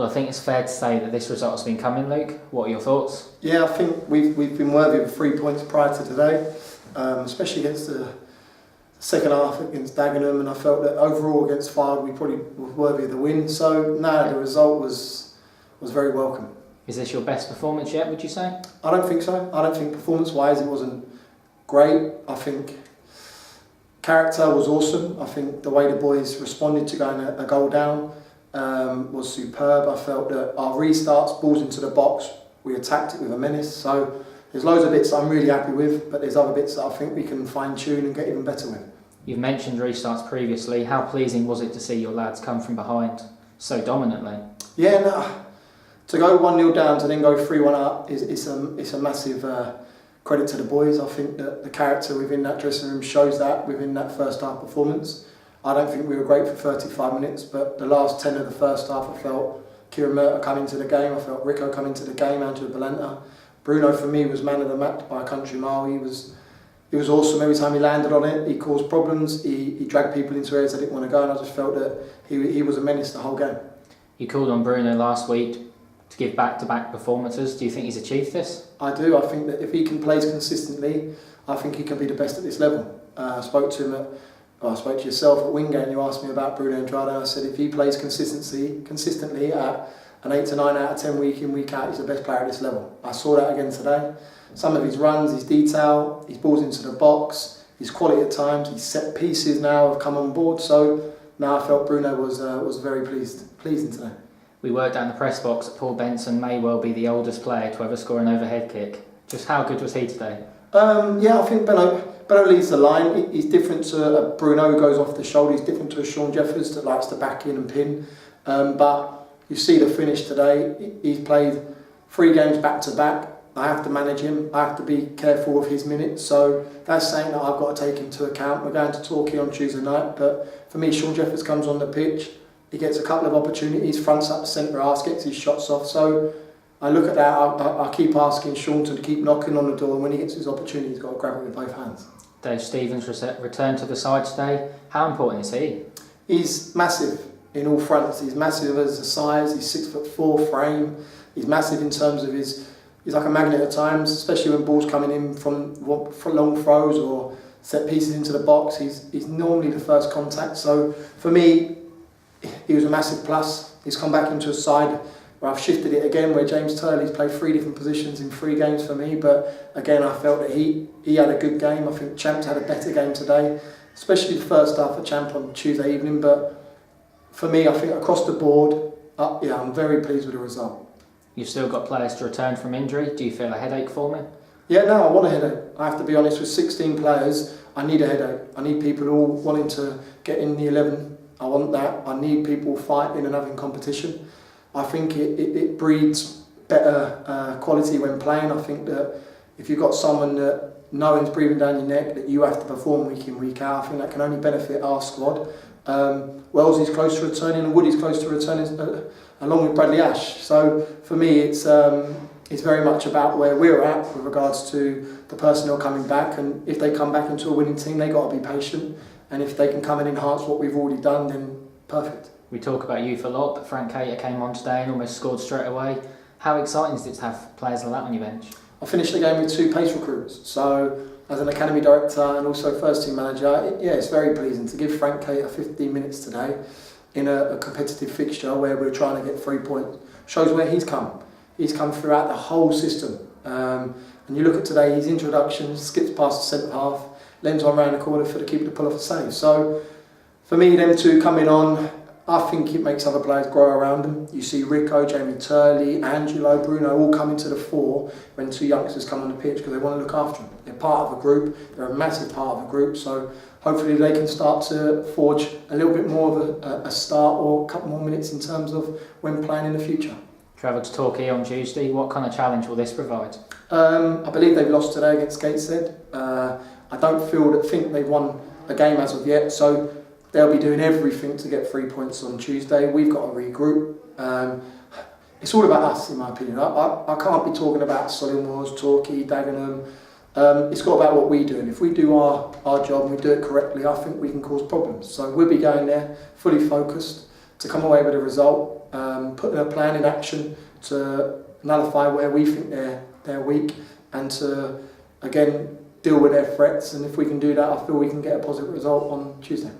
Well, I think it's fair to say that this result has been coming, Luke. What are your thoughts? Yeah, I think we've been worthy of 3 points prior to today, especially against the second half against Dagenham, and I felt that overall against Fylde we probably were worthy of the win. So no, the result was very welcome. Is this your best performance yet, would you say? I don't think so. I don't think performance-wise it wasn't great. I think character was awesome. I think the way the boys responded to going a goal down was superb. I felt that our restarts, balls into the box, we attacked it with a menace. So there's loads of bits I'm really happy with, but there's other bits that I think we can fine-tune and get even better with. You've mentioned restarts previously. How pleasing was it to see your lads come from behind so dominantly? Yeah, no, to go 1-0 down to then go 3-1 up it's a massive credit to the boys. I think that the character within that dressing room shows that within that first half performance. I don't think we were great for 35 minutes, but the last 10 of the first half I felt Kieran Murtagh come into the game, I felt Rico come into the game, Andrew Balenta. Bruno for me was man of the match by a country mile. He was awesome every time he landed on it. He caused problems, he dragged people into areas they didn't want to go, and I just felt that he was a menace the whole game. You called on Bruno last week to give back-to-back performances. Do you think he's achieved this? I do. I think that if he can play consistently, I think he can be the best at this level. I spoke to yourself at Wingate and you asked me about Bruno Andrade, and I said if he plays consistently at an 8 to 9 out of 10 week in, week out, he's the best player at this level. I saw that again today. Some of his runs, his detail, his balls into the box, his quality at times, his set pieces now have come on board. So now I felt Bruno was very pleasing today. We worked down the press box that Paul Benson may well be the oldest player to ever score an overhead kick. Just how good was he today? Yeah, I think Benno leads the line. He's different to Bruno who goes off the shoulder. He's different to a Sean Jeffers that likes to back in and pin. But you see the finish today. He's played 3 games back to back. I have to manage him. I have to be careful of his minutes. So that's saying that I've got to take into account. We're going to Torquay on Tuesday night. But for me, Sean Jeffers comes on the pitch. He gets a couple of opportunities, fronts up the centre arse, gets his shots off. So I look at that, I keep asking Sean to keep knocking on the door, and when he gets his opportunity, he's got to grab it with both hands. Dave Stevens returned to the side today. How important is he? He's massive in all fronts. He's massive as a size, he's 6'4" frame. He's massive in terms of he's like a magnet at times, especially when balls coming in from long throws or set pieces into the box. He's normally the first contact. So for me, he was a massive plus. He's come back into a side where I've shifted it again, where James Turley's played 3 different positions in 3 games for me. But again, I felt that he had a good game. I think Champs had a better game today, especially the first half of Champ on Tuesday evening. But for me, I think across the board, I'm very pleased with the result. You've still got players to return from injury. Do you feel a headache forming? Yeah, no, I want a headache. I have to be honest, with 16 players, I need a headache. I need people all wanting to get in the 11. I want that. I need people fighting and having competition. I think it breeds better quality when playing. I think that if you've got someone that knowing's breathing down your neck, that you have to perform week in, week out, I think that can only benefit our squad. Wells is close to returning and Wood is close to returning along with Bradley Ash. So for me, it's very much about where we're at with regards to the personnel coming back, and if they come back into a winning team, they've got to be patient, and if they can come and enhance what we've already done, then perfect. We talk about youth a lot, but Frank Cater came on today and almost scored straight away. How exciting is it to have players like that on your bench? I finished the game with 2 pace recruits, so as an academy director and also first team manager, it's very pleasing to give Frank Cater 15 minutes today in a competitive fixture where we're trying to get 3 points. Shows where he's come. He's come throughout the whole system. And you look at today, his introduction, skips past the centre half, lends on round the corner for the keeper to pull off a save. So for me, them 2 coming on, I think it makes other players grow around them. You see Rico, Jamie Turley, Angelo, Bruno all coming to the fore when 2 youngsters come on the pitch because they want to look after them. They're part of a group, they're a massive part of a group, so hopefully they can start to forge a little bit more of a start or a couple more minutes in terms of when playing in the future. Travel to Torquay on Tuesday, what kind of challenge will this provide? I believe they've lost today against Gateshead. I don't think they've won a game as of yet, so they'll be doing everything to get 3 points on Tuesday. We've got to regroup. It's all about us, in my opinion. I can't be talking about Solihull Moors, Torquay, Dagenham. It's got about what we do, and if we do our job and we do it correctly, I think we can cause problems. So we'll be going there fully focused. to come away with a result, putting a plan in action to nullify where we think they're weak, and to again deal with their threats. And if we can do that, I feel we can get a positive result on Tuesday.